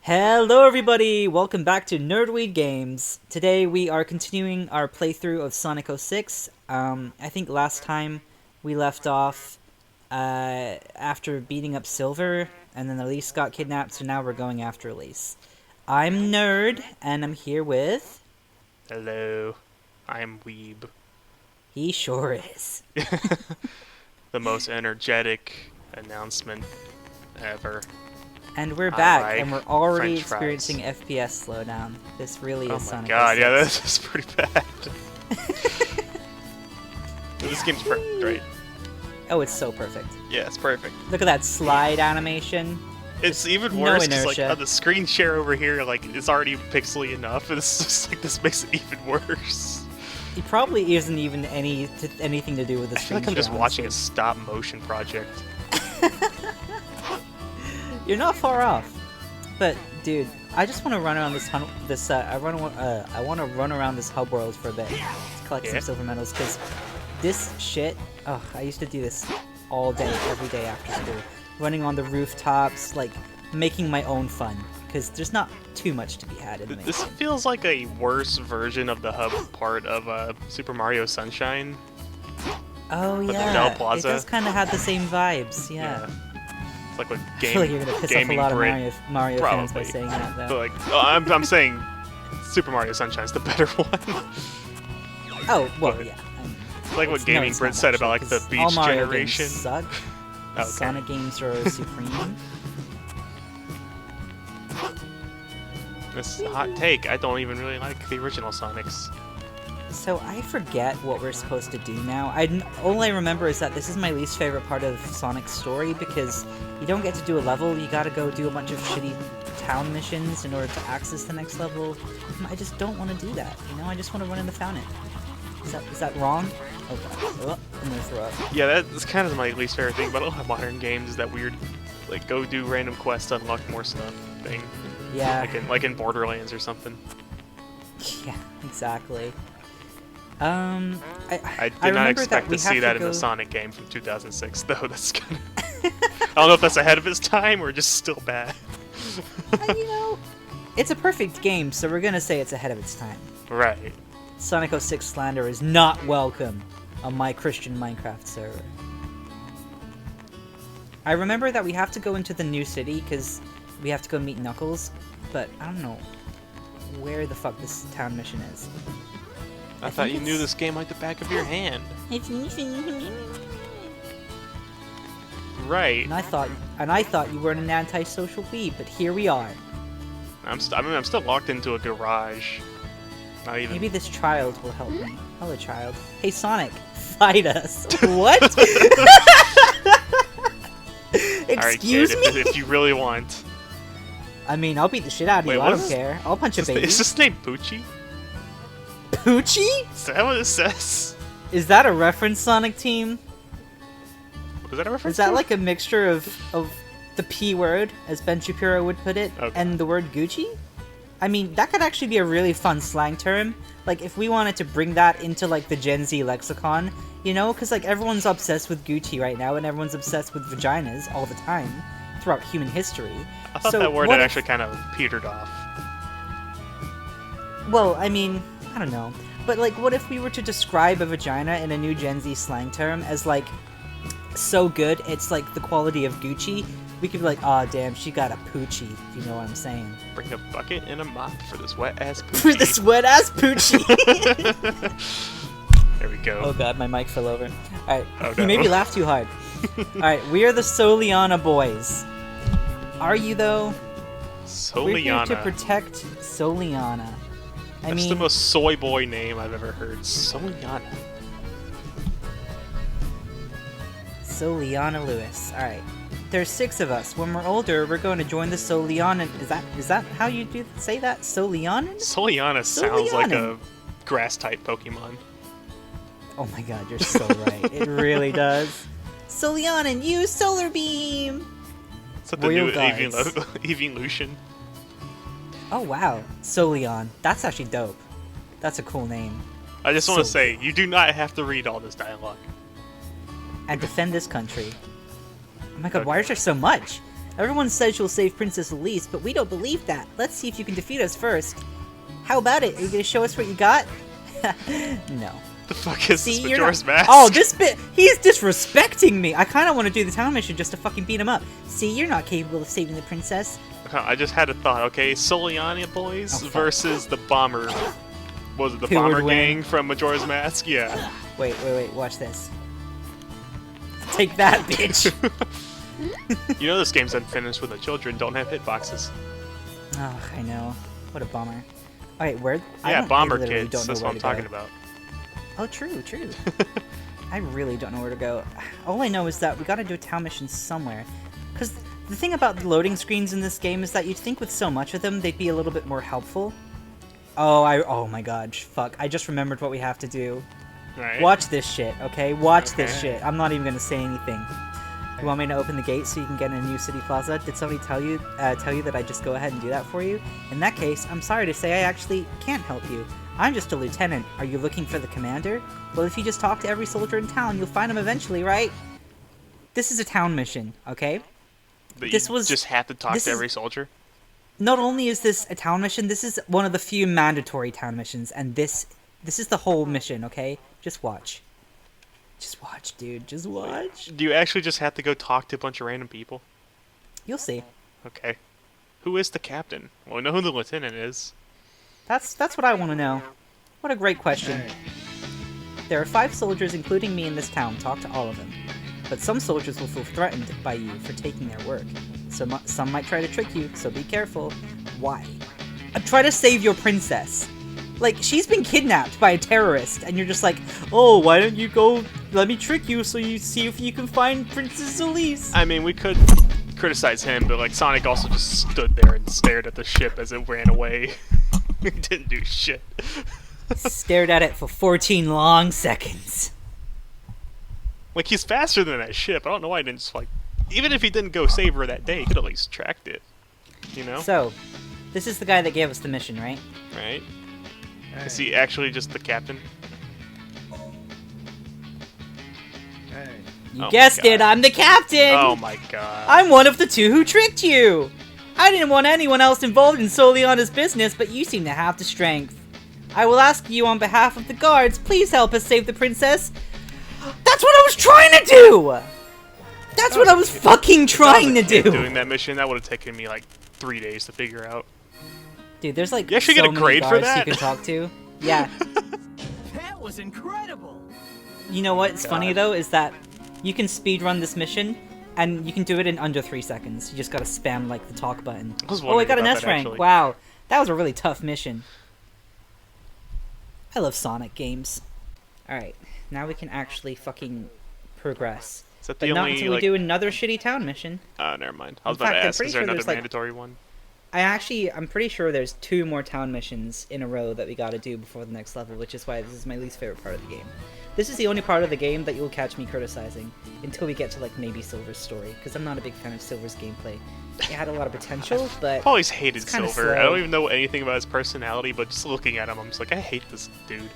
Hello everybody! Welcome back to Nerdweeb Games. Today we are continuing our playthrough of Sonic 06. I think last time we left off after beating up Silver, and then Elise got kidnapped, so now we're going after Elise. I'm Nerd, and I'm here with... Hello, I'm Weeb. He sure is. The most energetic announcement ever. And we're back, like and we're already French experiencing FPS slowdown. This really is Sonic 06. Oh my god, yeah, this is pretty bad. This game's perfect, right? Oh, it's so perfect. Yeah, it's perfect. Look at that slide animation. It's even no worse because, inertia. like, on the screen share over here, like, it's already pixely enough, and it's just like this makes it even worse. It probably isn't even anything to do with the I feel like I'm just watching a stop-motion project. You're not far off, but dude, I just want to run around I want to run around this hub world for a bit to collect some silver medals, because this shit. Oh, I used to do this all day, every day after school, running on the rooftops, like making my own fun, because there's not too much to be had in it. This feels like a worse version of the hub part of Super Mario Sunshine. Oh yeah, it does kind of have the same vibes. Yeah. It's like what I feel like you're gonna piss off a lot of Mario fans by saying that, though. But like, I'm saying Super Mario Sunshine's the better one. Oh well, but, yeah. Like what Gaming Brit said about like the Beach Mario generation. Games suck. Okay. Sonic games are supreme. This is a hot take. I don't even really like the original Sonics. So I forget what we're supposed to do now. All I remember is that this is my least favorite part of Sonic's story, because you don't get to do a level, you gotta go do a bunch of shitty town missions in order to access the next level. I just don't want to do that, you know? I just want to run in the fountain. Is that wrong? Oh god. Oh, I'm gonna throw up. Yeah, that's kind of my least favorite thing about a lot of modern games, is that weird, like, go do random quests to unlock more stuff thing. Yeah. Like in Borderlands or something. Yeah, exactly. I did not expect to see that in the Sonic game from 2006, though. That's kind of... I don't know if that's ahead of its time or just still bad. You know, it's a perfect game, so we're gonna say it's ahead of its time. Right. Sonic 06 slander is not welcome on my Christian Minecraft server. I remember that we have to go into the new city because we have to go meet Knuckles, but I don't know where the fuck this town mission is. I thought you knew this game like the back of your hand. Right. And I thought you were an antisocial weeb, but here we are. I'm still locked into a garage. Not even. Maybe this child will help me. Hello, child. Hey, Sonic, fight us. What? Excuse me? If you really want. I mean, I'll beat the shit out of you. I don't care. I'll punch a baby. Is this name Pucci? Pucci? Is that what it says? Is that a reference, Sonic Team? Is that a reference? Is that like a mixture of the P word, as Ben Shapiro would put it, and the word Gucci? I mean, that could actually be a really fun slang term. Like, if we wanted to bring that into, like, the Gen Z lexicon, you know? Because, like, everyone's obsessed with Gucci right now, and everyone's obsessed with vaginas all the time throughout human history. I thought that word had actually kind of petered off. Well, I mean, I don't know. But, like, what if we were to describe a vagina in a new Gen Z slang term as, like, so good, it's, like, the quality of Gucci? We could be like, aw, damn, she got a Pucci, if you know what I'm saying. Bring a bucket and a mop for this wet-ass Pucci. For this wet-ass Pucci! There we go. Oh god, my mic fell over. Alright, oh, no. You made me laugh too hard. Alright, we are the Soliana boys. Are you, though? Soliana. We're here to protect Soliana. That's the most soy boy name I've ever heard. Soliana. Soliana Lewis. Alright. There's 6 of us. When we're older, we're going to join the Soliana. Is that how you say that? Solianan? Soliana sounds like a grass-type Pokemon. Oh my god, you're so right. It really does. Solianan, use Solar Beam! Is that the new evolution? Oh wow, Solion. That's actually dope. That's a cool name. I just want to say, you do not have to read all this dialogue. And defend this country. Oh my god, why is there so much? Everyone says you'll save Princess Elise, but we don't believe that. Let's see if you can defeat us first. How about it? Are you gonna show us what you got? No. The fuck is See, this Majora's Mask? Oh, this bit. He's disrespecting me. I kind of want to do the town mission just to fucking beat him up. See, you're not capable of saving the princess. I just had a thought, okay? Soliana boys versus the bomber. What was it the Who bomber would win? gang from Majora's Mask? Yeah. Wait. Watch this. Take that, bitch. You know this game's unfinished when the children don't have hitboxes. Oh, I know. What a bummer. Alright, where? Yeah, bomber literally kids. don't know That's where what I'm to talking go. about. Oh, true. I really don't know where to go. All I know is that we gotta do a town mission somewhere. Because the thing about the loading screens in this game is that you'd think with so much of them, they'd be a little bit more helpful. Oh my god, fuck. I just remembered what we have to do. Right. Watch this shit, okay? Watch this shit. I'm not even gonna say anything. You want me to open the gate so you can get in a new city plaza? Did somebody tell you that I just go ahead and do that for you? In that case, I'm sorry to say I actually can't help you. I'm just a lieutenant. Are you looking for the commander? Well, if you just talk to every soldier in town, you'll find him eventually, right? This is a town mission, okay? But this you was just have to talk this to is- every soldier? Not only is this a town mission, this is one of the few mandatory town missions, and this is the whole mission, okay? Just watch. Just watch, dude. Just watch. Do you actually just have to go talk to a bunch of random people? You'll see. Okay. Who is the captain? Well, we know who the lieutenant is. That's what I want to know. What a great question. There are 5 soldiers, including me, in this town. Talk to all of them. But some soldiers will feel threatened by you for taking their work. Some might try to trick you, so be careful. Why? Try to save your princess. Like, she's been kidnapped by a terrorist, and you're just like, oh, why don't you go, let me trick you so you see if you can find Princess Elise. I mean, we could criticize him, but, like, Sonic also just stood there and stared at the ship as it ran away. He didn't do shit. Stared at it for 14 long seconds. Like, he's faster than that ship. I don't know why he didn't just, like... Even if he didn't go save her that day, he could at least tracked it. You know? So, this is the guy that gave us the mission, right? Right? Is he actually just the captain? You Oh guessed my it, God. I'm the captain! Oh my god. I'm one of the 2 who tricked you! I didn't want anyone else involved in Soliana's business, but you seem to have the strength. I will ask you on behalf of the guards, please help us save the princess. That's what I was trying to do! That's what I was fucking trying to do! Doing that mission, that would have taken me like 3 days to figure out. Dude, there's like You actually so get a many grade for guards that? you can talk to. Yeah. That was incredible. You know what's funny God. though, is that you can speedrun this mission, and you can do it in under 3 seconds. You just gotta spam like the talk button. I was Oh, I wondering got an about S that, rank. actually. Wow. That was a really tough mission. I love Sonic games. Alright, now we can actually fucking progress. Is that But the not only, until we like... do another shitty town mission. Never mind. I was In about fact, to I'm ask, pretty is there sure another there's, like- mandatory one? I'm pretty sure there's 2 more town missions in a row that we gotta do before the next level, which is why this is my least favorite part of the game. This is the only part of the game that you'll catch me criticizing, until we get to, like, maybe Silver's story, because I'm not a big fan of Silver's gameplay. It had a lot of potential, but... I've always hated it's kinda Silver. I slow. don't even know anything about his personality, but just looking at him, I'm just like, I hate this dude.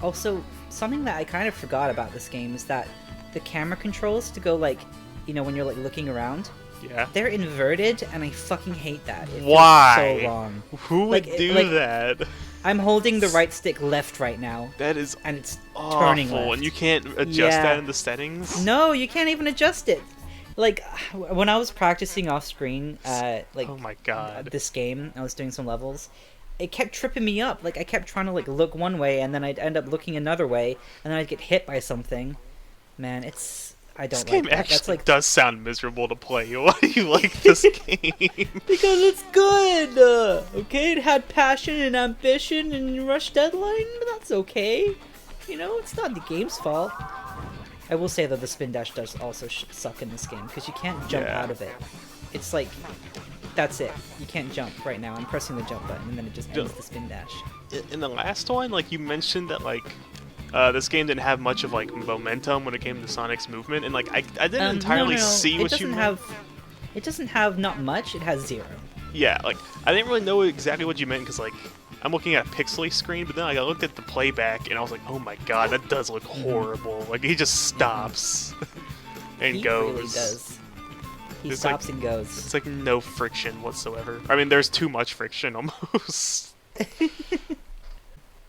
Also, something that I kind of forgot about this game is that the camera controls to go, like, you know, when you're, like, looking around, Yeah. they're inverted, and I fucking hate that. It feels Why? so wrong. Who would Like, do like- that? I'm holding the right stick left right now, That is and it's awful, turning left. and you can't adjust Yeah. that in the settings? No, you can't even adjust it. Like, when I was practicing off screen, like, Oh my god. this game, I was doing some levels, it kept tripping me up. Like, I kept trying to, like, look one way, and then I'd end up looking another way, and then I'd get hit by something. Man, I This don't game like that. actually That's like, does sound miserable to play. Why do you like this game? because it's good! Okay, it had passion and ambition and rush deadline, but that's okay. You know, it's not the game's fault. I will say that the spin dash does also suck in this game, because you can't jump Yeah. out of it. It's like, that's it. You can't jump right now. I'm pressing the jump button, and then it just ends the spin dash. In the last one, like, you mentioned that, like, this game didn't have much of, like, momentum when it came to Sonic's movement, and, like, I didn't entirely no. see It what you doesn't meant. have. It doesn't have not much. It has 0. Yeah, like, I didn't really know exactly what you meant, because, like, I'm looking at a pixely screen, but then like, I looked at the playback, and I was like, oh my god, that does look horrible. Like, he just stops and He goes. really does. He It's stops like, and goes. It's like no friction whatsoever. I mean, there's too much friction almost.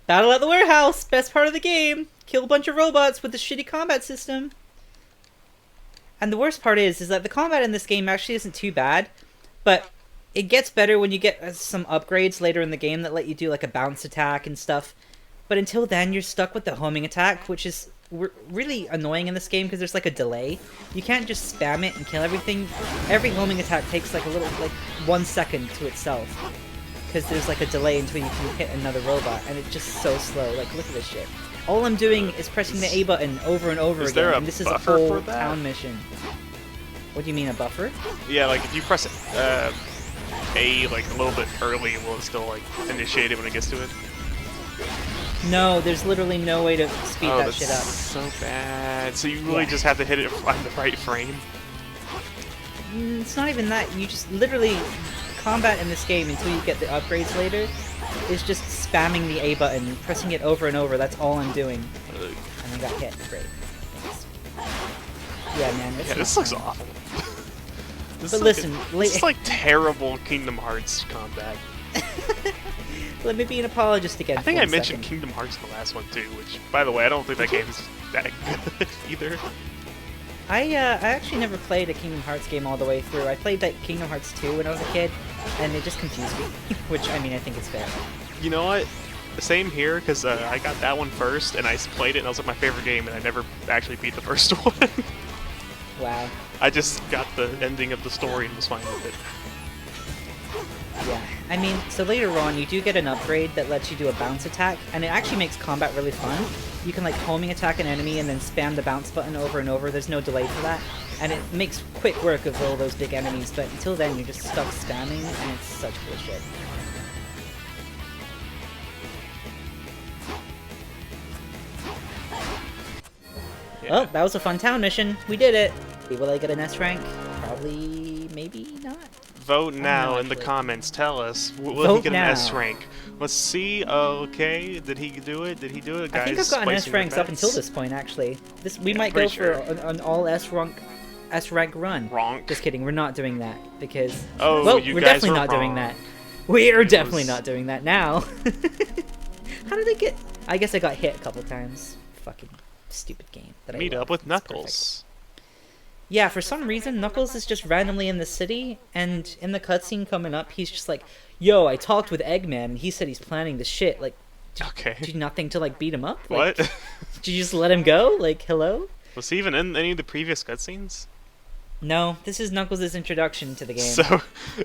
Battle at the warehouse! Best part of the game! Kill a bunch of robots with the shitty combat system. And the worst part is that the combat in this game actually isn't too bad, but it gets better when you get some upgrades later in the game that let you do like a bounce attack and stuff. But until then, you're stuck with the homing attack, which is really annoying in this game because there's like a delay. You can't just spam it and kill everything. Every homing attack takes like 1 second to itself because there's like a delay until you can hit another robot, and it's just so slow. Like, look at this shit. All I'm doing is pressing the A button over and over again, and this is a whole town mission. What do you mean, a buffer? Yeah, like if you press A like a little bit early, will it still like initiate it when it gets to it? No, there's literally no way to speed that shit up. So bad. So you really just have to hit it on the right frame. It's not even that. You just literally combat in this game until you get the upgrades later is just spamming the A button, pressing it over and over. That's all I'm doing. And I got hit. Great. Thanks. Yeah, man. This looks awful. But listen, this is like terrible Kingdom Hearts combat. Let me be an apologist again. I think I mentioned Kingdom Hearts in the last one too, which, by the way, I don't think that game's that good either. I actually never played a Kingdom Hearts game all the way through. I played like Kingdom Hearts 2 when I was a kid, and it just confused me. Which, I mean, I think it's fair. You know what? Same here, because I got that one first, and I played it, and it was like my favorite game, and I never actually beat the first one. Wow. I just got the ending of the story and was fine with it. Yeah, I mean, so later on, you do get an upgrade that lets you do a bounce attack, and it actually makes combat really fun. You can, like, homing attack an enemy and then spam the bounce button over and over. There's no delay for that, and it makes quick work of all those big enemies, but until then, you're just stuck spamming, and it's such bullshit. Yeah. Well, that was a fun town mission. We did it. Will I get an S rank? Probably, maybe not. Vote now in the comments. Tell us. Will he get an S rank? Let's see. Okay, did he do it? Did he do it, guys? I think I've gotten S ranks up until this point. Actually, we might go for an all S rank run. Wrong. Just kidding. We're not doing that because. Oh, well, you we're guys definitely were not wrong. doing that. We are definitely not doing that now. How did I get? I guess I got hit a couple times. Fucking stupid game. Meet up with Knuckles. Yeah, for some reason, Knuckles is just randomly in the city, and in the cutscene coming up, he's just like, yo, I talked with Eggman, and he said he's planning this shit. Like, did you not think to, like, beat him up? Like, what? Did you just let him go? Like, hello? Was he even in any of the previous cutscenes? No, this is Knuckles' introduction to the game. So,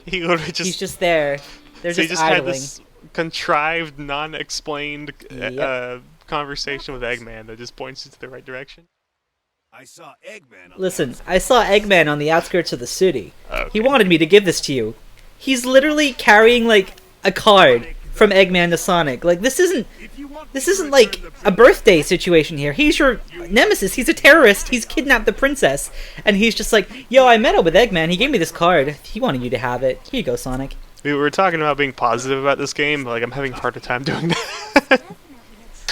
he literally just... He's just there. They're so just he just idling. had this contrived, non-explained conversation with Eggman that just points you to the right direction. I saw Eggman. Listen, I saw Eggman on the outskirts of the city. Okay. He wanted me to give this to you. He's literally carrying, like, a card from Eggman to Sonic. Like, this isn't like a birthday situation here. He's your nemesis. He's a terrorist. He's kidnapped the princess. And he's just like, yo, I met up with Eggman. He gave me this card. He wanted you to have it. Here you go, Sonic. We were talking about being positive about this game, but, like, I'm having a harder time doing that.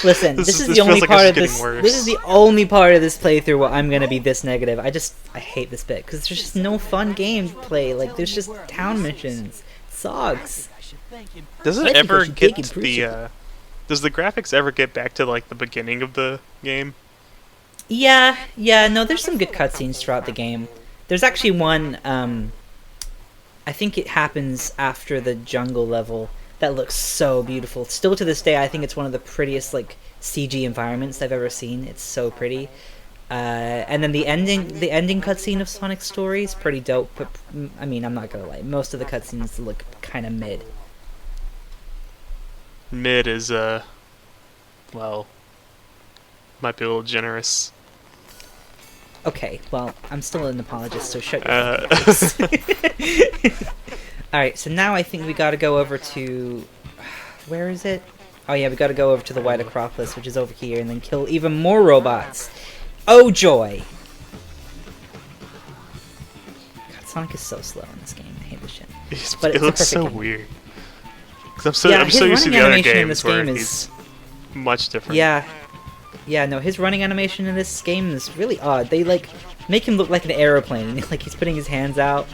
Listen, this is the only part of this. This is the only part of this playthrough where I'm gonna be this negative. I hate this bit because there's just no fun gameplay. Like, there's just town missions. It sucks. Does it ever get the? Does the graphics ever get back to like the beginning of the game? Yeah. No, there's some good cutscenes throughout the game. There's actually one. I think it happens after the jungle level. That looks so beautiful. Still to this day, I think it's one of the prettiest like CG environments I've ever seen. It's so pretty. And then the ending cutscene of Sonic's story is pretty dope. But I mean, I'm not gonna lie, most of the cutscenes look kind of mid. Mid is well, might be a little generous. Okay, well, I'm still an apologist, so shut your face. Alright, so now I think we gotta go over to... Where is it? Oh yeah, we gotta go over to the White Acropolis, which is over here, and then kill even more robots. Oh joy! God, Sonic is so slow in this game. I hate this shit. But it looks so weird. Cause I'm so used to the other games where he's much different. Yeah, Yeah, no, his running animation in this game is really odd. They, like, make him look like an aeroplane. Like, he's putting his hands out,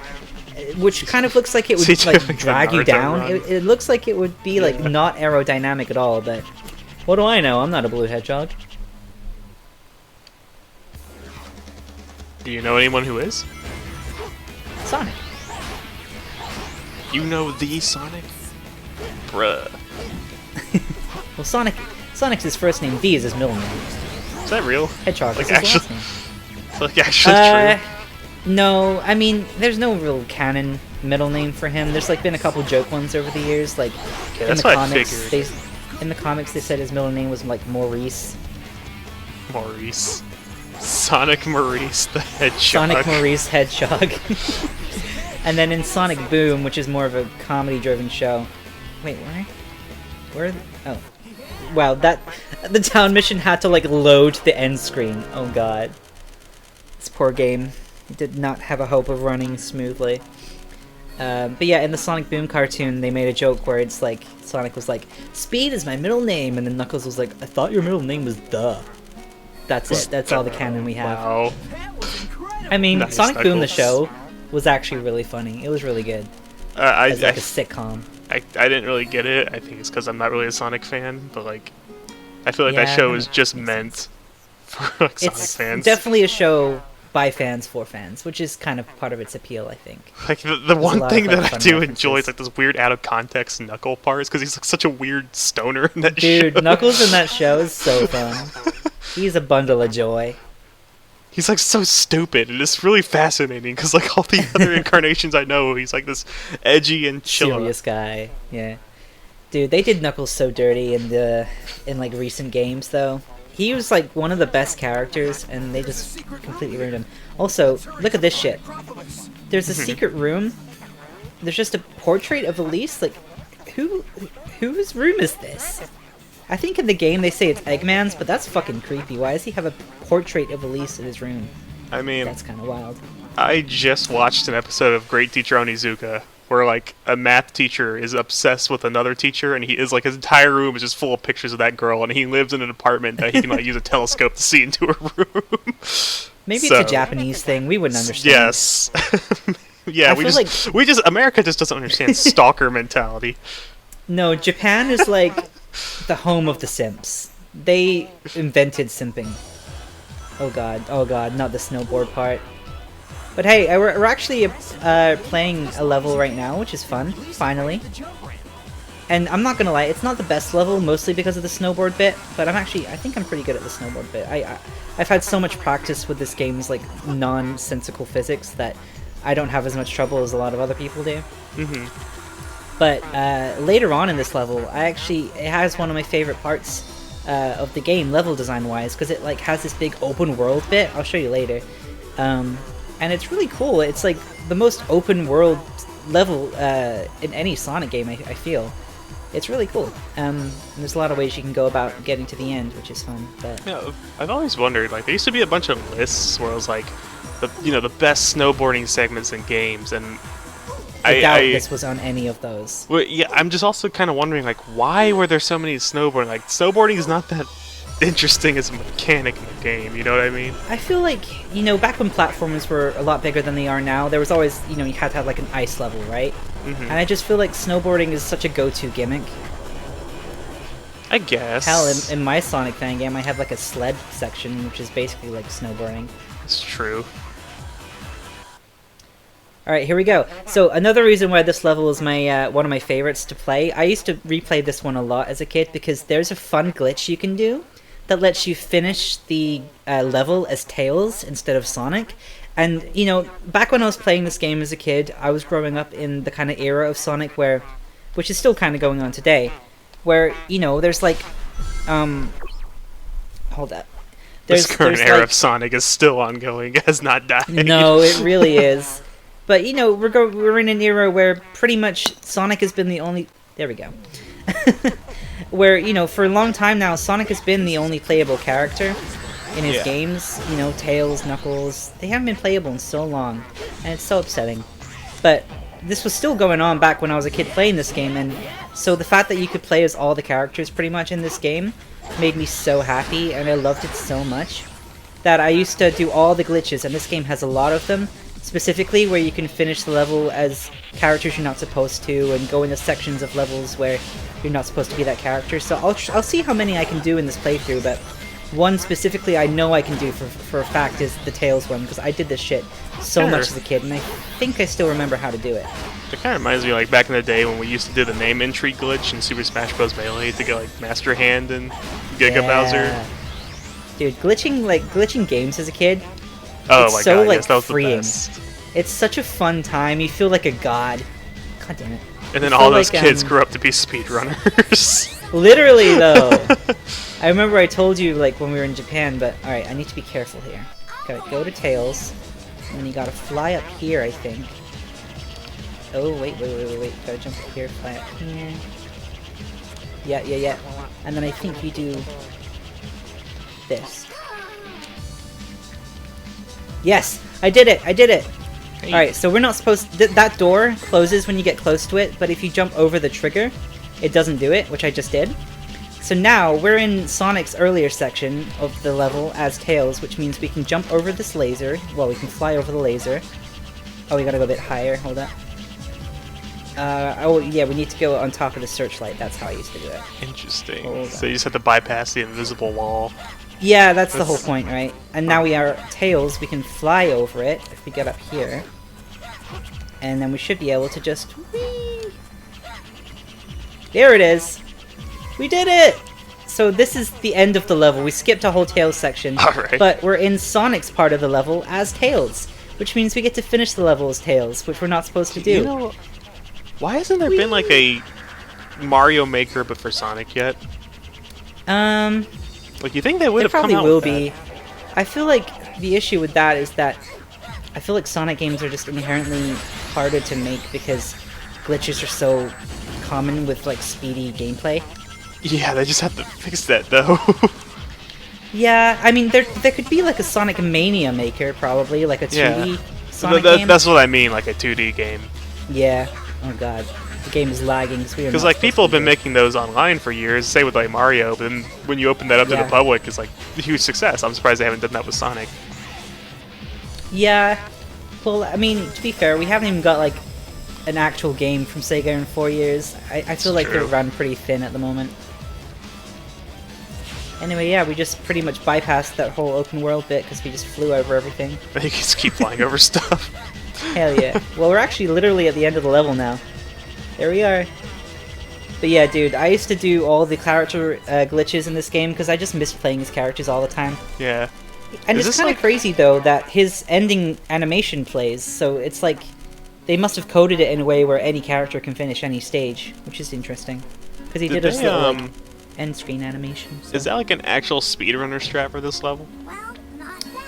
which kind of looks like it would, like, drag you down. It looks like it would be, like, not aerodynamic at all, but what do I know? I'm not a blue hedgehog. Do you know anyone who is? Sonic. You know the Sonic? Bruh. Well, Sonic's his first name, V is his middle name. Is that real? Hedgehog Like is his last actually, name. like actually true? No, I mean, there's no real canon middle name for him. There's like been a couple joke ones over the years, like Yeah, in that's the what comics. I figured. In the comics, they said his middle name was like Maurice. Maurice. Sonic Maurice the Hedgehog. Sonic Maurice Hedgehog. And then in Sonic Boom, which is more of a comedy-driven show. Wait, where? Oh, wow! The town mission had to like load the end screen. Oh god, this poor game did not have a hope of running smoothly. But yeah, in the Sonic Boom cartoon, they made a joke where it's like Sonic was like, "Speed is my middle name," and then Knuckles was like, "I thought your middle name was Duh." That's it. That's all the canon we have. Wow. I mean, Nice, Sonic Boom the Knuckles. show was actually really funny. It was really good. I As like a sitcom. I didn't really get it. I think it's because I'm not really a Sonic fan, but like, I feel like Yeah, that show that is makes just sense. meant for like, Sonic It's fans. definitely a show by fans for fans, which is kind of part of its appeal, I think. Like the a one lot thing of, like, that I fun do references. enjoy is like this weird out of context Knuckle parts because he's like such a weird stoner in that Dude, show. Knuckles in that show is so fun. He's a bundle of joy. He's like so stupid and it's really fascinating because like all the other incarnations I know, he's like this edgy and chill. Serious guy. Yeah. Dude, they did Knuckles so dirty in like recent games though. He was like one of the best characters and they just completely ruined him. Also, look at this shit. There's a secret room. There's just a portrait of Elise. Like, whose room is this? I think in the game they say it's Eggman's, but that's fucking creepy. Why does he have a portrait of Elise in his room? I mean, That's kind of wild. I just watched an episode of Great Teacher Onizuka where like a math teacher is obsessed with another teacher and he is like his entire room is just full of pictures of that girl and he lives in an apartment that he can like use a telescope to see into her room. Maybe So- it's a Japanese thing. We wouldn't understand. Yes. Yeah, I we feel just America just doesn't understand stalker mentality. No, Japan is like the home of the simps. They invented simping. Oh god, not the snowboard part. But hey, we're actually playing a level right now, which is fun, finally. And I'm not gonna lie, it's not the best level, mostly because of the snowboard bit, but I think I'm pretty good at the snowboard bit. I've had so much practice with this game's like nonsensical physics that I don't have as much trouble as a lot of other people do. But later on in this level, it has one of my favorite parts of the game, level design wise, because it like has this big open world bit. I'll show you later, and it's really cool. It's like the most open world level in any Sonic game. I feel it's really cool. And there's a lot of ways you can go about getting to the end, which is fun. But Yeah, I've always wondered, like, there used to be a bunch of lists where it was like, the best snowboarding segments in games, and I doubt this was on any of those. Well, yeah, I'm just also kind of wondering, like, why were there so many snowboarding? Like, snowboarding is not that interesting as a mechanic in the game, you know what I mean? I feel like, back when platformers were a lot bigger than they are now, there was always, you had to have like an ice level, right? And I just feel like snowboarding is such a go-to gimmick. I guess. Hell, in my Sonic fan game, I have like a sled section, which is basically like snowboarding. It's true. Alright, here we go. So, another reason why this level is my one of my favorites to play, I used to replay this one a lot as a kid, because there's a fun glitch you can do that lets you finish the level as Tails instead of Sonic. And, back when I was playing this game as a kid, I was growing up in the kind of era of Sonic which is still kind of going on today, where, there's like, hold up. This current era like, of Sonic is still ongoing, it has not died. No, it really is. But, we're in an era where pretty much Sonic has been the only... There we go. Where, for a long time now, Sonic has been the only playable character in his games. Tails, Knuckles, they haven't been playable in so long. And it's so upsetting. But this was still going on back when I was a kid playing this game, and so the fact that you could play as all the characters pretty much in this game made me so happy, and I loved it so much that I used to do all the glitches, and this game has a lot of them, specifically where you can finish the level as characters you're not supposed to, and go into sections of levels where you're not supposed to be that character. So I'll see how many I can do in this playthrough, but one specifically I know I can do for a fact is the Tails one, because I did this shit so much as a kid, and I think I still remember how to do it. It kind of reminds me like back in the day when we used to do the name entry glitch in Super Smash Bros. Melee to get like Master Hand and Giga Bowser. Dude, glitching games as a kid, Oh it's my so, god, like, yes, that was freeing. the best. It's such a fun time. You feel like a god. God damn it. And then You all feel those like, kids grew up to be speedrunners. Literally, though. I remember I told you, like, when we were in Japan, but alright, I need to be careful here. Gotta go to Tails, and then you gotta fly up here, I think. Oh, wait. Gotta jump up here, fly up here. Yeah. And then I think you do this. Yes! I did it! Hey. Alright, so we're not supposed... that door closes when you get close to it, but if you jump over the trigger, it doesn't do it, which I just did. So now, we're in Sonic's earlier section of the level as Tails, which means we can jump over this laser. Well, we can fly over the laser. Oh, we gotta go a bit higher. Hold up. Oh, yeah, we need to go on top of the searchlight. That's how I used to do it. Interesting. So you just have to bypass the invisible wall. Yeah, that's the whole point, right? And now we are Tails. We can fly over it if we get up here. And then we should be able to just... whee! There it is! We did it! So this is the end of the level. We skipped a whole Tails section. Alright. But we're in Sonic's part of the level as Tails. Which means we get to finish the level as Tails, which we're not supposed to do. You know, why hasn't there been like a Mario Maker but for Sonic yet? Like, you think they would It have come probably out will with be. I feel like the issue with that is that I feel like Sonic games are just inherently harder to make because glitches are so common with like speedy gameplay. that? Yeah, they just have to fix that though. Yeah, I mean there could be like a Sonic Mania Maker probably, like a 2D Sonic game. That's what I mean, like a 2D game. Yeah. Oh god, the game is lagging Because like people have been making those online for years, say with like Mario, but then when you open that up to the public, it's like a huge success. I'm surprised they haven't done that with Sonic. Yeah. Well, I mean, to be fair, we haven't even got like an actual game from Sega in 4 years. I feel like they're run pretty thin at the moment. Anyway, yeah, we just pretty much bypassed that whole open world bit because we just flew over everything. You can just keep flying over stuff. Hell yeah. Well, we're actually literally at the end of the level now. There we are. But yeah, dude, I used to do all the character glitches in this game because I just missed playing his characters all the time. Yeah. And Is it's this kind of crazy, though, that his ending animation plays, so it's like they must have coded it in a way where any character can finish any stage, which is interesting. Because he did a little, like, end-screen animation. So. Is that like an actual speedrunner strat for this level?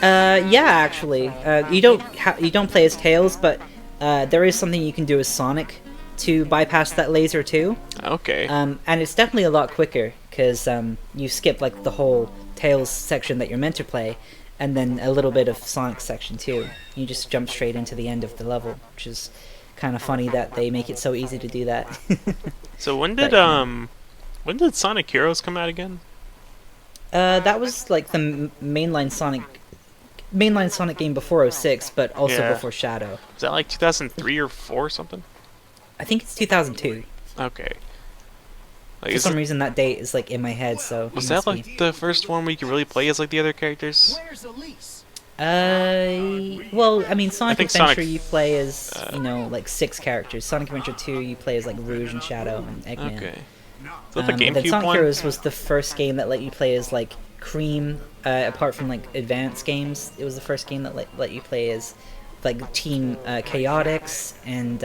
Yeah, actually. You don't play as Tails, but there is something you can do as Sonic to bypass that laser too. Okay. And it's definitely a lot quicker, because you skip like the whole Tails section that you're meant to play, and then a little bit of Sonic section too. You just jump straight into the end of the level, which is kind of funny that they make it so easy to do that. So when did Sonic Heroes come out again? That was like the mainline Sonic game before 06, but also before Shadow. Is that like 2003 or 4 or something? I think it's 2002. Okay. Like, For some reason, that date is like in my head. So was that like the first one where you could really play as like the other characters? Well, I mean, Sonic Adventure Sonic, you play as like 6 characters. Sonic Adventure 2 you play as like Rouge and Shadow and Eggman. Okay. So the GameCube then Sonic one? Heroes was the first game that let you play as like Cream. Apart from like advanced games, it was the first game that let you play as like Team Chaotix and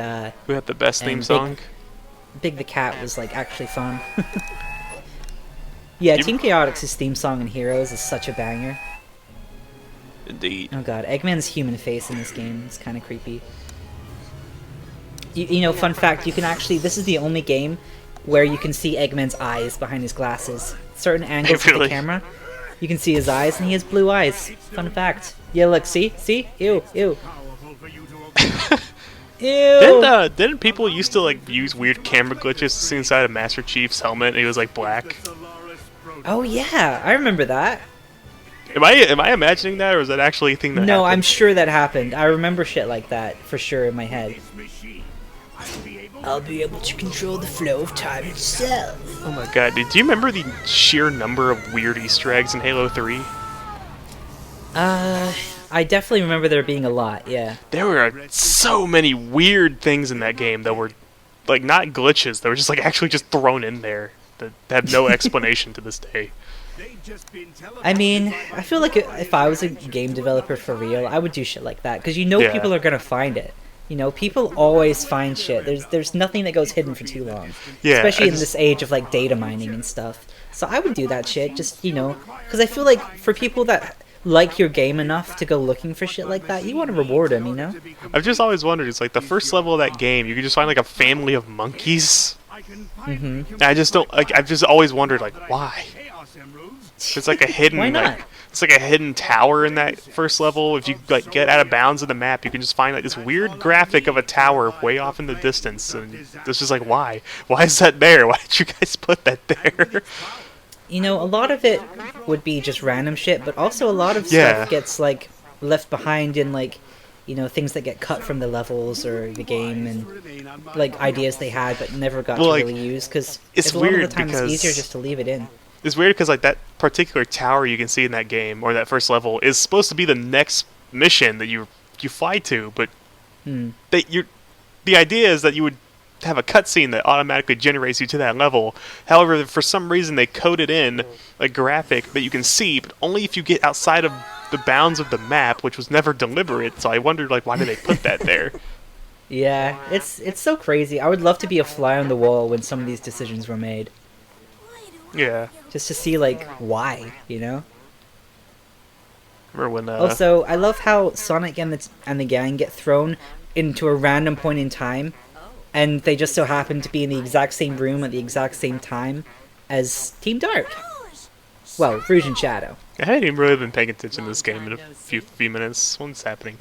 Who had the best and theme song? Big the Cat was like actually fun. Yeah, Team Chaotix's theme song in Heroes is such a banger. Indeed. Oh god, Eggman's human face in this game is kind of creepy. You know, fun fact, you can actually, this is the only game where you can see Eggman's eyes behind his glasses. Certain angles of the camera, you can see his eyes, and he has blue eyes. Fun fact. Yeah, look, see? Ew. Didn't people used to like use weird camera glitches to see inside of Master Chief's helmet and he was like black? Oh yeah, I remember that. Am I imagining that, or is that actually a thing that No, happened? I'm sure that happened. I remember shit like that for sure in my head. I'll be able to control the flow of time itself. Oh my god, do you remember the sheer number of weird Easter eggs in Halo 3? I definitely remember there being a lot, yeah. There were so many weird things in that game that were, like, not glitches. They were just, like, actually just thrown in there that have no explanation to this day. I mean, I feel like if I was a game developer for real, I would do shit like that. Because you know Yeah. people are gonna find it. You know, people always find shit. There's nothing that goes hidden for too long. Yeah, Especially in this age of, like, data mining and stuff. So I would do that shit, just, you know... Because I feel like for people that like your game enough to go looking for shit like that, you want to reward them, you know? I've just always wondered, it's like the first level of that game, you can just find, like, a family of monkeys. Mm-hmm. And I just don't, like, I've just always wondered, like, why? It's like a hidden, Why not? like, it's like a hidden tower in that first level. If you like get out of bounds of the map, you can just find like this weird graphic of a tower way off in the distance, and it's just like, why? Why is that there? Why did you guys put that there? You know, a lot of it would be just random shit, but also a lot of Yeah. stuff gets, like, left behind in, like, you know, things that get cut from the levels or the game, and, like, ideas they had but never got Well, to like, really use, because it's a lot of weird the time because- it's easier just to leave it in. It's weird because like that particular tower you can see in that game or that first level is supposed to be the next mission that you fly to, but the idea is that you would have a cutscene that automatically generates you to that level. However, for some reason they coded in a graphic that you can see, but only if you get outside of the bounds of the map, which was never deliberate. So I wondered like why did they put that there? Yeah, it's so crazy. I would love to be a fly on the wall when some of these decisions were made. Yeah. Just to see, like, why, you know? Remember when Also, I love how Sonic and the gang get thrown into a random point in time, and they just so happen to be in the exact same room at the exact same time as Team Dark. Well, Rouge and Shadow. I haven't even really been paying attention to this game in a few minutes. What's happening?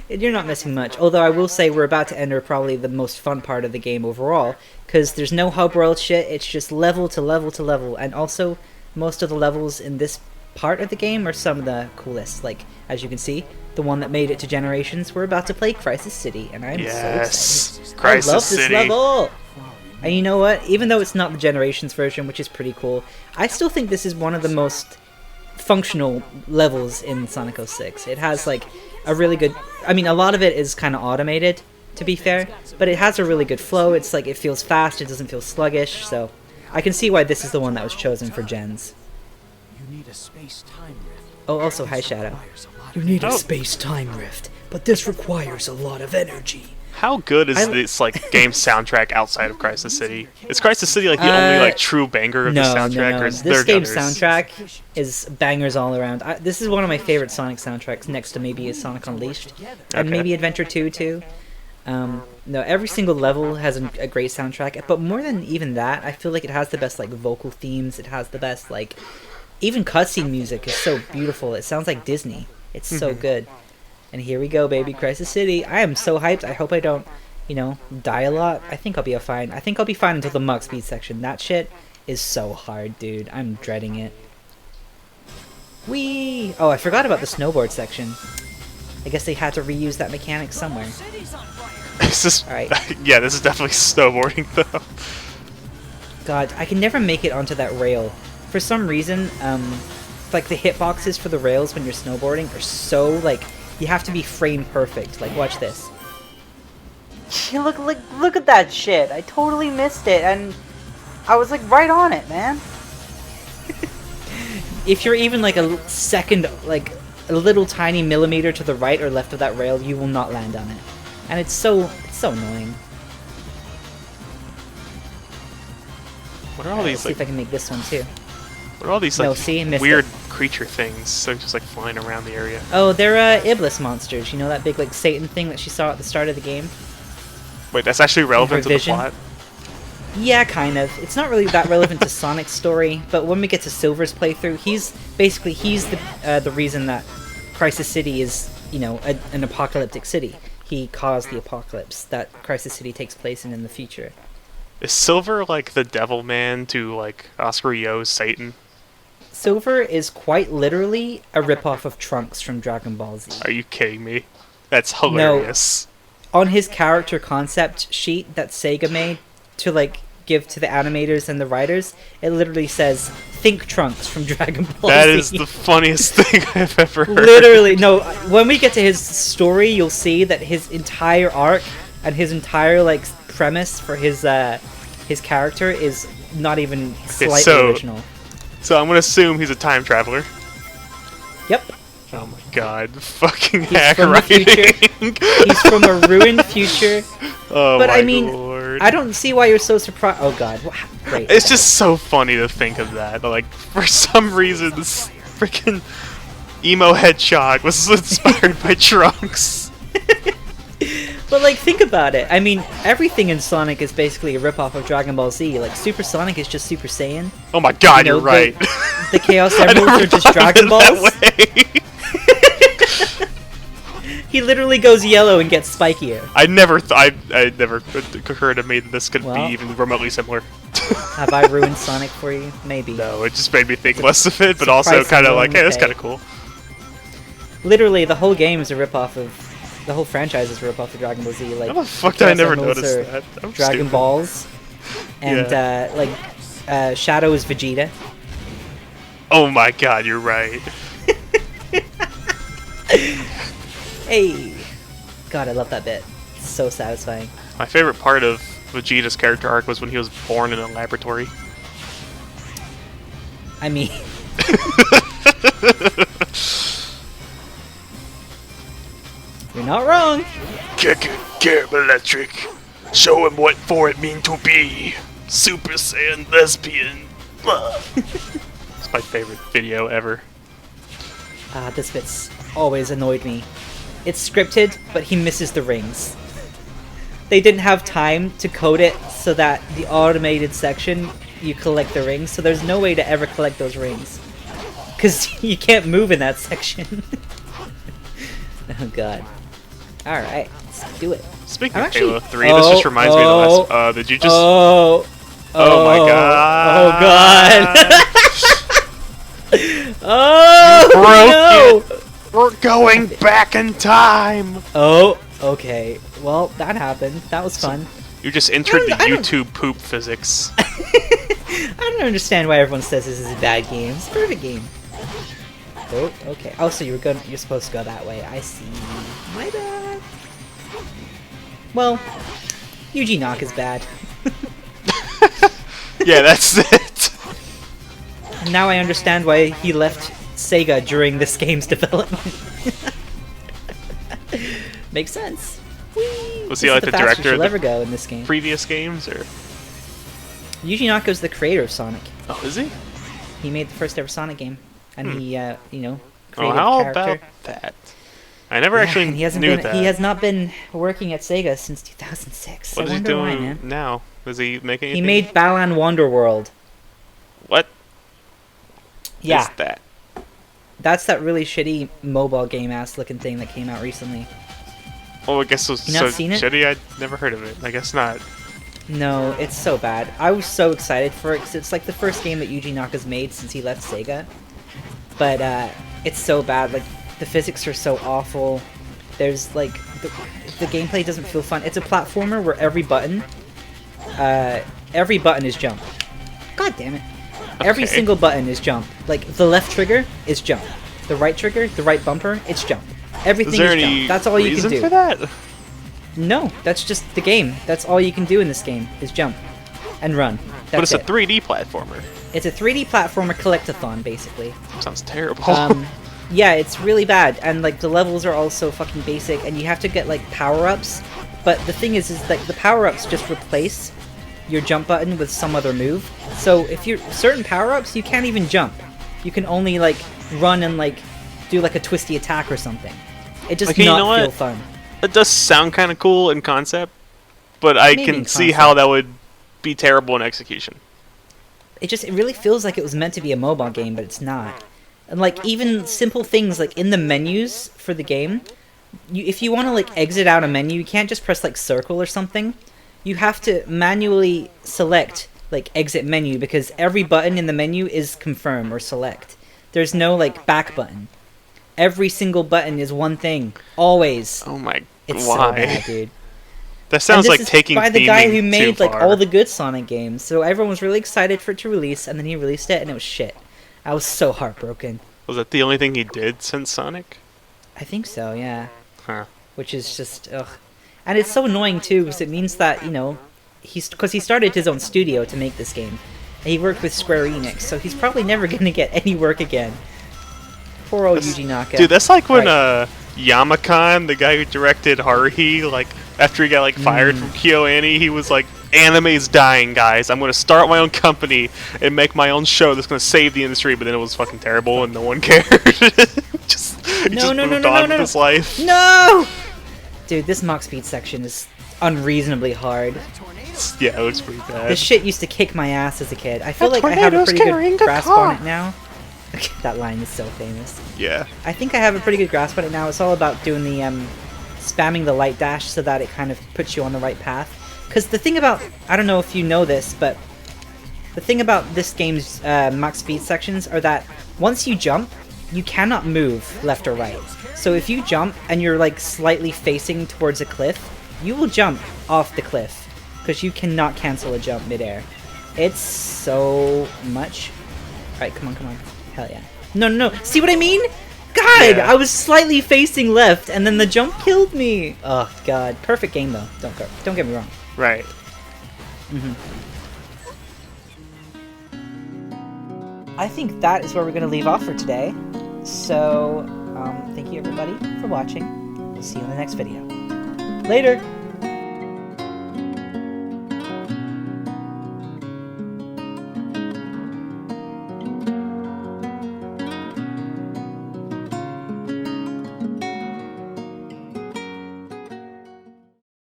You're not missing much, although I will say we're about to enter probably the most fun part of the game overall, because there's no hub world shit, it's just level to level to level, and also most of the levels in this part of the game are some of the coolest. Like, as you can see, the one that made it to Generations, we're about to play Crisis City, and I'm so Yes, excited. Crisis I love this City. level! And you know what? Even though it's not the Generations version, which is pretty cool, I still think this is one of the most functional levels in Sonic 06. It has, like, a really good... I mean, a lot of it is kind of automated, to be fair, but it has a really good flow. It's like, it feels fast, it doesn't feel sluggish, so I can see why this is the one that was chosen for Gens. You need a space-time rift. Oh, also, hi, Shadow. You need Oh. a space-time rift, but this requires a lot of energy. How good is this like game soundtrack outside of Crisis City? Is Crisis City like the only like true banger of the soundtrack, or is there This game's others? soundtrack is bangers all around. This is one of my favorite Sonic soundtracks, next to maybe Sonic Unleashed, and Okay. maybe Adventure 2 too. No, every single level has a great soundtrack, but more than even that, I feel like it has the best like vocal themes. It has the best like, even cutscene music is so beautiful. It sounds like Disney. It's so good. And here we go, baby, Crisis City. I am so hyped. I hope I don't, you know, die a lot. I think I'll be fine. I think I'll be fine until the Mach Speed section. That shit is so hard, dude. I'm dreading it. Whee! Oh, I forgot about the snowboard section. I guess they had to reuse that mechanic somewhere. This is, Alright. yeah, this is definitely snowboarding though. God, I can never make it onto that rail. For some reason, like the hitboxes for the rails when you're snowboarding are so, like, you have to be frame perfect. Like, watch this. Look at that shit. I totally missed it, and I was like right on it, man. If you're even like a second, like a little tiny millimeter to the right or left of that rail, you will not land on it. And it's so annoying. What are all Let's these see like? if I can make this one too. What are all these No, like see? Missed weird it. creature things? They're just like flying around the area. Oh, they're Iblis monsters. You know that big like Satan thing that she saw at the start of the game? Wait, that's actually relevant to the vision? plot. Yeah, kind of. It's not really that relevant to Sonic's story, but when we get to Silver's playthrough, he's the reason that Crisis City is, you know, an apocalyptic city. he caused the apocalypse that Crisis City takes place in the future. Is Silver like the devil man to like Oscar Yo's Satan? Silver is quite literally a ripoff of Trunks from Dragon Ball Z. Are you kidding me? That's hilarious. On his character concept sheet that Sega made to like give to the animators and the writers, it literally says "Think Trunks" from Dragon Ball That Z. is the funniest thing I've ever heard. Literally, no. When we get to his story, you'll see that his entire arc and his entire like premise for his character is not even slightly original. So I'm gonna assume he's a time traveler. Yep. Oh my god, fucking He's hack from the writing. future. He's from a ruined future. Oh But my I mean, lord. I don't see why you're so surprised. Oh god, great. It's just so funny to think of that. Like, for some reason, this freaking emo Hedgehog was inspired by Trunks. But like, think about it. I mean, everything in Sonic is basically a ripoff of Dragon Ball Z. Like, Super Sonic is just Super Saiyan. Oh my god, You know, you're right. The Chaos I Emeralds never are just thought of Dragon it Balls. that way. He literally goes yellow and gets spikier. I never occurred to me that this could Well. be even remotely similar. Have I ruined Sonic for you? Maybe. No, it just made me think less of it, but a also price kind of I'm like, willing hey, to that's kind of pay. cool. Literally, the whole game is a ripoff of... The whole franchise is a ripoff of Dragon Ball Z. Like, How the fuck the did I Chaos never Emeralds notice are that? I'm Dragon stupid. Balls. And, Shadow is Vegeta. Oh my god, you're right. Hey! God, I love that bit. It's so satisfying. My favorite part of Vegeta's character arc was when he was born in a laboratory. I mean... You're not wrong. Kick it, Game Electric. Show him what for it mean to be. Super Saiyan lesbian. It's my favorite video ever. This bit's always annoyed me. It's scripted, but he misses the rings. They didn't have time to code it so that the automated section, you collect the rings, so there's no way to ever collect those rings. Because you can't move in that section. Oh god. Alright, let's do it. Speaking I'm of actually- Halo 3, this just reminds me of the last... did you just... Oh my god. Oh god! Oh Broke no! We're going back in time! Oh, okay. Well, that happened. That was fun. You just entered the I don't- YouTube poop physics. I don't understand why everyone says this is a bad game. It's a perfect game. Oh, okay. Oh, so you're supposed to go that way. I see. My bad. Well, Yuji Naka's bad. Yeah, that's it. And now I understand why he left Sega during this game's development. Makes sense. Whee! Was he This like is the fastest director of you'll the ever go in this game. Previous games, or... Yuji Naka's the creator of Sonic. Oh, is he? He made the first ever Sonic game, and he, Oh, created how a character. about that? I never Yeah, actually and he hasn't knew been, that. He has not been working at Sega since 2006. What I is he wonder why, doing man. now? Is he making He anything? made Balan Wonderworld. What Yeah, is that? that's that really shitty mobile game ass looking thing that came out recently. Oh, I guess it was You so not seen it? shitty. I'd never heard of it. I guess not. No, it's so bad. I was so excited for it because it's like the first game that Yuji Naka's made since he left Sega. But it's so bad. Like the physics are so awful. There's like the gameplay doesn't feel fun. It's a platformer where every button is jump. God damn it! Every Okay. single button is jump. Like the left trigger is jump. The right trigger, the right bumper, it's jump. Everything Is there is any jump. That's all you reason can do. for that? No, that's just the game. That's all you can do in this game is jump and run. That's But it's a it. 3D platformer. It's a 3D platformer collectathon, basically. Sounds terrible. Yeah, it's really bad, and like the levels are all so fucking basic, and you have to get like power-ups. But the thing is like the power-ups just replace your jump button with some other move. So if you're certain power-ups, you can't even jump. You can only like run and like do like a twisty attack or something. It just Okay, you know not feel what? fun. It does sound kind of cool in concept, but I Maybe can in see how that would be terrible in execution. It really feels like it was meant to be a mobile game, but it's not. And like even simple things like in the menus for the game, if you want to like exit out a menu, you can't just press like circle or something. You have to manually select like exit menu because every button in the menu is confirm or select. There's no like back button. Every single button is one thing, always. Oh my! It's why? so bad, dude. That sounds And like this is taking by the guy theming who made too like far. all the good Sonic games. So everyone was really excited for it to release, and then he released it, and it was shit. I was so heartbroken. Was that the only thing he did since Sonic? I think so, yeah. Huh. Which is just ugh. And it's so annoying too, because it means that he started his own studio to make this game, and he worked with Square Enix, so he's probably never gonna get any work again. Poor old Yuji Naka. Dude, that's like when Right. Yamakan, the guy who directed Haruhi, like after he got like fired from KyoAni, he was like, "Anime's dying, guys. I'm gonna start my own company and make my own show that's gonna save the industry." But then it was fucking terrible and no one cared. He just moved on with his life. No! Dude, this Mach Speed section is unreasonably hard. Yeah, it looks pretty bad. This shit used to kick my ass as a kid. I feel That like I have a tornado's pretty carrying good a grasp car. on it now. That line is so famous. Yeah. I think I have a pretty good grasp on it now. It's all about doing the spamming the light dash so that it kind of puts you on the right path. Because the thing about, I don't know if you know this, but the thing about this game's Mach Speed sections are that once you jump, you cannot move left or right. So if you jump and you're like slightly facing towards a cliff, you will jump off the cliff because you cannot cancel a jump midair. It's so much. Alright, come on, come on. Hell yeah. No, no, no. See what I mean? God, Yeah. I was slightly facing left and then the jump killed me. Oh, God. Perfect game, though. Don't get me wrong. Right. I think that is where we're going to leave off for today. So, thank you everybody for watching. We'll see you in the next video. Later!